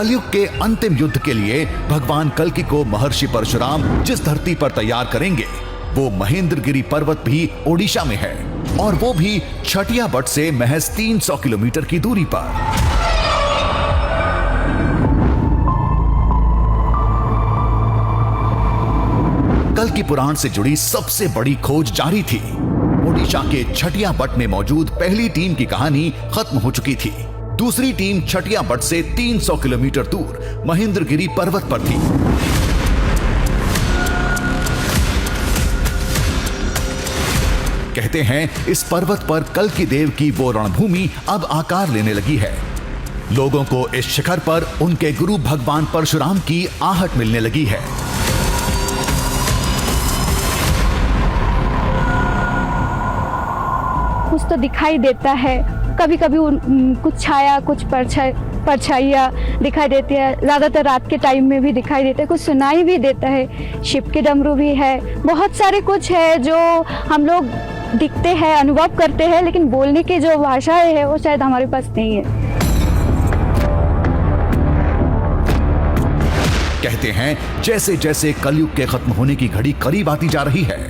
कलयुग के अंतिम युद्ध के लिए भगवान कल्कि को महर्षि परशुराम जिस धरती पर तैयार करेंगे वो महेंद्रगिरी पर्वत भी ओडिशा में है, और वो भी छटिया बट से महज 300 किलोमीटर की दूरी पर। कल्कि पुराण से जुड़ी सबसे बड़ी खोज जारी थी। ओडिशा के छटिया बट में मौजूद पहली टीम की कहानी खत्म हो चुकी थी। दूसरी टीम छटिया बट से 300 किलोमीटर दूर महेंद्रगिरी पर्वत पर थी। कहते हैं इस पर्वत पर कल्कि देव की वो रणभूमि अब आकार लेने लगी है। लोगों को इस शिखर पर उनके गुरु भगवान परशुराम की आहट मिलने लगी है। कुछ तो दिखाई देता है, कभी कभी कुछ छाया, कुछ परछाइयाँ दिखाई देती है। ज़्यादातर रात के टाइम में भी दिखाई देता है, कुछ सुनाई भी देता है। शिव के डमरू भी है, बहुत सारे कुछ है जो हम लोग दिखते हैं, अनुभव करते हैं, लेकिन बोलने की जो भाषा है वो शायद हमारे पास नहीं है। कहते हैं जैसे जैसे कलयुग के खत्म होने की घड़ी करीब आती जा रही है,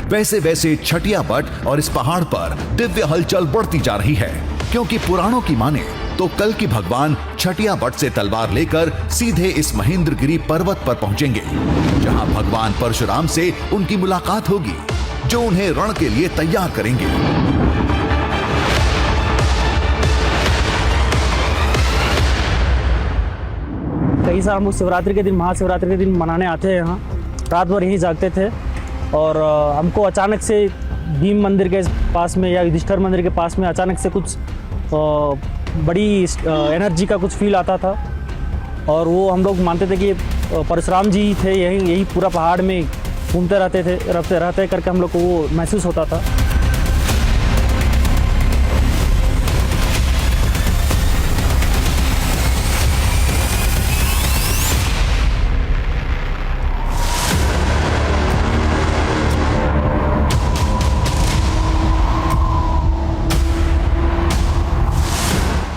वैसे वैसे छटिया बट और इस पहाड़ पर दिव्य हलचल बढ़ती जा रही है। क्योंकि पुराणों की माने तो कल्कि भगवान छटिया बट से तलवार लेकर सीधे इस महेंद्रगिरी पर्वत पर पहुंचेंगे, जहां भगवान परशुराम से उनकी मुलाकात होगी, जो उन्हें रण के लिए तैयार करेंगे। कई साल हम शिवरात्रि के दिन, महाशिवरात्रि के दिन मनाने आते हैं यहाँ, रात भर यहीं जागते थे। और हमको अचानक से भीम मंदिर के पास में या युधिष्ठिर मंदिर के पास में अचानक से कुछ बड़ी एनर्जी का कुछ फील आता था। और वो हम लोग मानते थे कि परशुराम जी थे, यही पूरा पहाड़ में घूमते रहते करके हम लोग को वो महसूस होता था।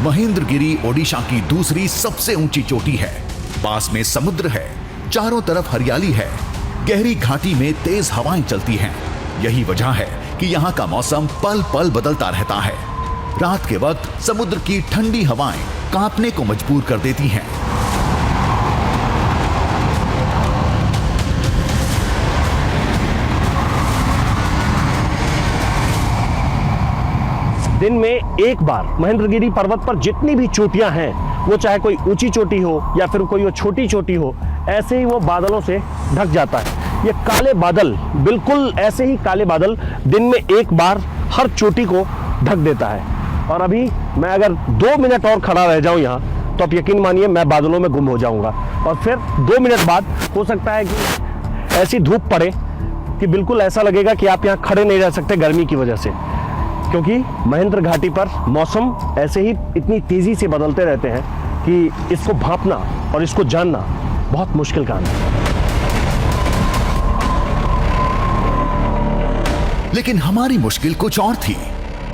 महेंद्रगिरी ओडिशा की दूसरी सबसे ऊंची चोटी है। पास में समुद्र है, चारों तरफ हरियाली है, गहरी घाटी में तेज हवाएं चलती हैं। यही वजह है कि यहाँ का मौसम पल पल बदलता रहता है। रात के वक्त समुद्र की ठंडी हवाएं कांपने को मजबूर कर देती हैं। दिन में एक बार महेंद्रगिरी पर्वत पर जितनी भी चोटियां हैं, वो चाहे कोई ऊंची चोटी हो या फिर कोई वो छोटी चोटी हो, ऐसे ही वो बादलों से ढक जाता है। ये काले बादल, बिल्कुल ऐसे ही काले बादल दिन में एक बार हर चोटी को ढक देता है। और अभी मैं अगर 2 मिनट और खड़ा रह जाऊं यहाँ, तो आप यकीन मानिए मैं बादलों में गुम हो जाऊंगा। और फिर 2 मिनट बाद हो सकता है कि ऐसी धूप पड़े कि बिल्कुल ऐसा लगेगा कि आप यहाँ खड़े नहीं रह सकते गर्मी की वजह से। क्योंकि महेंद्र घाटी पर मौसम ऐसे ही इतनी तेजी से बदलते रहते हैं कि इसको भांपना और इसको जानना बहुत मुश्किल काम है। लेकिन हमारी मुश्किल कुछ और थी।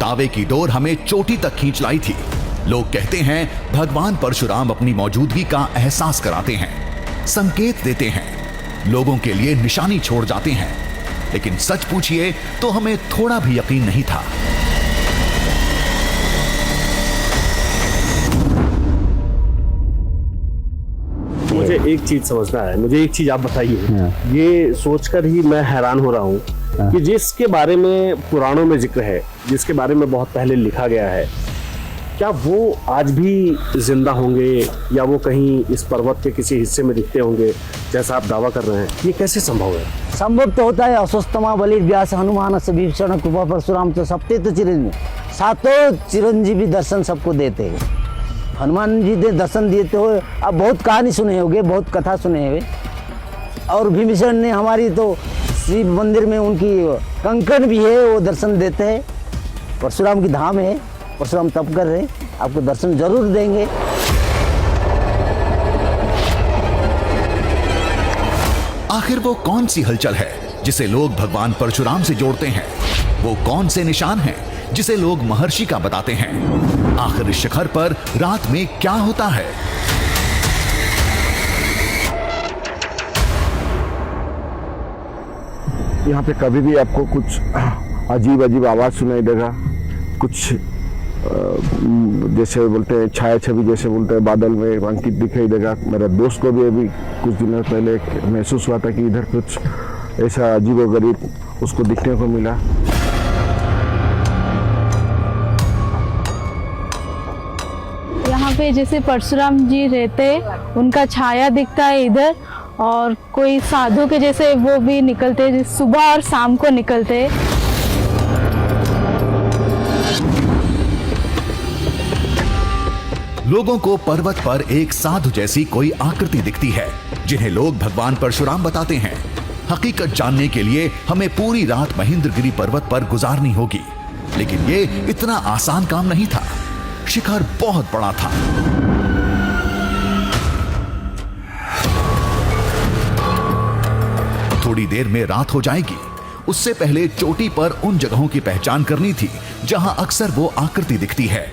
दावे की डोर हमें चोटी तक खींच लाई थी। लोग कहते हैं भगवान परशुराम अपनी मौजूदगी का एहसास कराते हैं, संकेत देते हैं, लोगों के लिए निशानी छोड़ जाते हैं। लेकिन सच पूछिए तो हमें थोड़ा भी यकीन नहीं था। मुझे एक चीज समझना है, मुझे एक चीज आप बताइए। ये सोचकर ही मैं हैरान हो रहा हूँ कि जिसके बारे में पुराणों में जिक्र है, जिसके बारे में बहुत पहले लिखा गया है, क्या वो आज भी जिंदा होंगे या वो कहीं इस पर्वत के किसी हिस्से में दिखते होंगे जैसा आप दावा कर रहे हैं? ये कैसे संभव है? संभव तो होता है। अस्वस्थमा बलि व्यास हनुमान विभीषण कृपा परशुराम तो सप्ते तो चिरंजीवी, सातों चिरंजीवी दर्शन सबको देते हैं। हनुमान जी ने दर्शन देते हो, अब बहुत कहानी सुने होंगे, बहुत कथा सुने हुए। और विभीषण ने हमारी तो शिव मंदिर में उनकी कंकण भी है, वो दर्शन देते हैं। परशुराम की धाम है, परशुराम तप कर रहे, आपको दर्शन जरूर देंगे। आखिर वो कौन सी हलचल है जिसे लोग भगवान परशुराम से जोड़ते हैं? वो कौन से निशान हैं जिसे लोग महर्षि का बताते हैं? आखिर इस शिखर पर रात में क्या होता है? यहाँ पे कभी भी आपको कुछ अजीब अजीब आवाज़ सुनाई देगा, कुछ जैसे बोलते हैं छाया छवि जैसे बोलते हैं बादल में अंकित दिखाई देगा। मेरा दोस्त को भी अभी कुछ दिनों पहले महसूस हुआ था कि इधर कुछ ऐसा अजीबोगरीब उसको दिखने को मिला। यहाँ पे जैसे परशुराम जी रहते, उनका छाया दिखता है इधर, और कोई साधु के जैसे वो भी निकलते, सुबह और शाम को निकलते। लोगों को पर्वत पर एक साधु जैसी कोई आकृति दिखती है, जिन्हें लोग भगवान परशुराम बताते हैं। हकीकत जानने के लिए हमें पूरी रात महेंद्रगिरी पर्वत पर गुजारनी होगी, लेकिन ये इतना आसान काम नहीं था। शिखर बहुत बड़ा था। थोड़ी देर में रात हो जाएगी। उससे पहले चोटी पर उन जगहों की पहचान करनी थी जहां अक्सर वो आकृति दिखती है।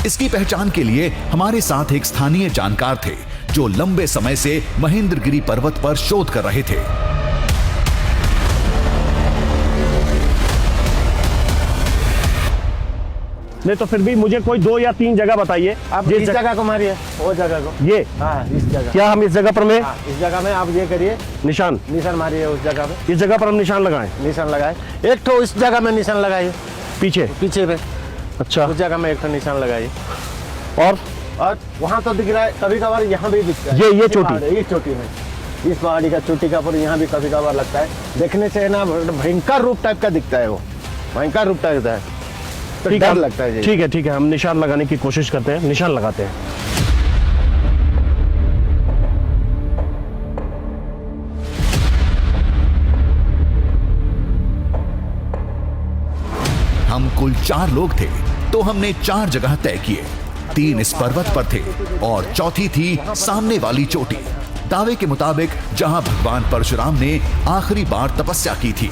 इसकी पहचान के लिए हमारे साथ एक स्थानीय जानकार थे, जो लंबे समय से महेंद्रगिरी पर्वत पर शोध कर रहे थे। नहीं तो फिर भी मुझे कोई 2 या 3 जगह बताइए। आप इस जगह को मारिए, वो जगह को। ये हाँ, इस जगह। क्या हम इस जगह पर में इस जगह में आप ये करिए, निशान मारिए उस जगह पे। इस जगह पर हम निशान लगाएं। निशान लगाए, एक तो इस जगह में निशान लगाइए, पीछे पे। अच्छा, उस जगह में एक तो निशान लगाइए। और वहाँ तो दिख रहा है, कभी कभार यहाँ भी दिखता है। ये चोटी, ये चोटी में, इस पहाड़ी का चोटी का पर यहाँ भी कभी कभार लगता है। देखने से ना भयंकर रूप टाइप का दिखता है, वो भयंकर रूप टाइप का है, तो डर लगता है। ठीक है, हम निशान लगाने की कोशिश करते हैं, निशान लगाते हैं। हम कुल 4 लोग थे, तो हमने 4 जगह तय किए। 3 इस पर्वत पर थे और चौथी थी सामने वाली चोटी, दावे के मुताबिक जहां भगवान परशुराम ने आखिरी बार तपस्या की थी।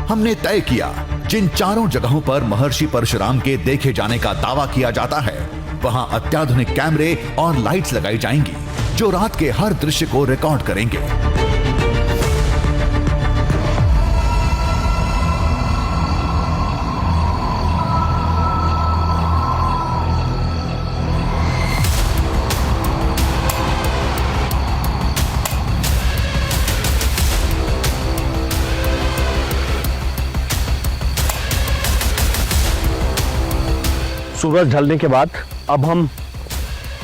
हमने तय किया, जिन 4 जगहों पर महर्षि परशुराम के देखे जाने का दावा किया जाता है, वहां अत्याधुनिक कैमरे और लाइट्स लगाई जाएंगी, जो रात के हर दृश्य को रिकॉर्ड करेंगे। सूरज ढलने के बाद अब हम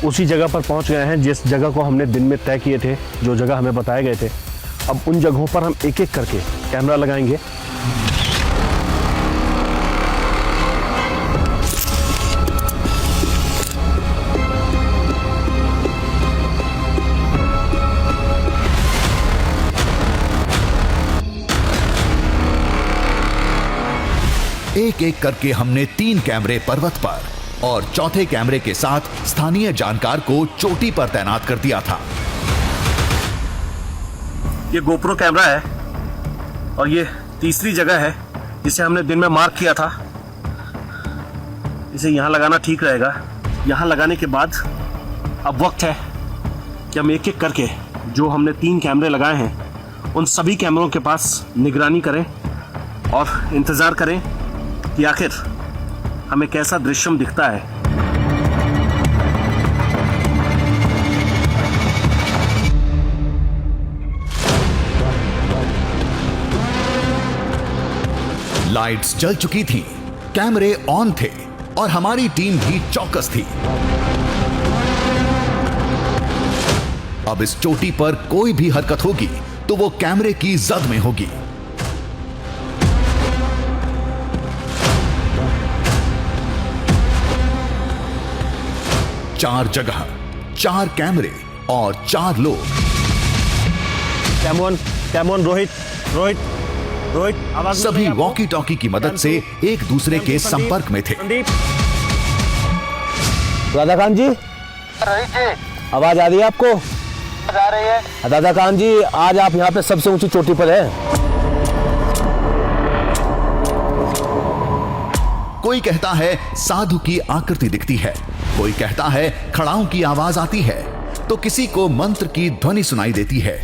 उसी जगह पर पहुंच गए हैं जिस जगह को हमने दिन में तय किए थे, जो जगह हमें बताए गए थे। अब उन जगहों पर हम एक एक करके कैमरा लगाएंगे। एक एक करके हमने 3 कैमरे पर्वत पर और चौथे कैमरे के साथ स्थानीय जानकार को चोटी पर तैनात कर दिया था। ये गोप्रो कैमरा है और ये तीसरी जगह है जिसे हमने दिन में मार्क किया था। इसे यहां लगाना ठीक रहेगा। यहां लगाने के बाद अब वक्त है कि हम एक एक करके जो हमने 3 कैमरे लगाए हैं उन सभी कैमरों के पास निगरानी करें और इंतजार करें कि आखिर हमें कैसा दृश्यम दिखता है। लाइट्स जल चुकी थीं, कैमरे ऑन थे और हमारी टीम भी चौकस थी। अब इस चोटी पर कोई भी हरकत होगी तो वो कैमरे की जद में होगी। चार जगह, 4 कैमरे और 4 लोग। कैमोन रोहित आवाज सभी वॉकी टॉकी की मदद से एक दूसरे के संपर्क में थे। राधाकांत जी, आवाज आ रही है आपको? आ रही है। राधाकांत जी, आज आप यहाँ पे सबसे ऊंची चोटी पर हैं। कोई कहता है साधु की आकृति दिखती है, कोई कहता है खड़ाओं की आवाज आती है, तो किसी को मंत्र की ध्वनि सुनाई देती है।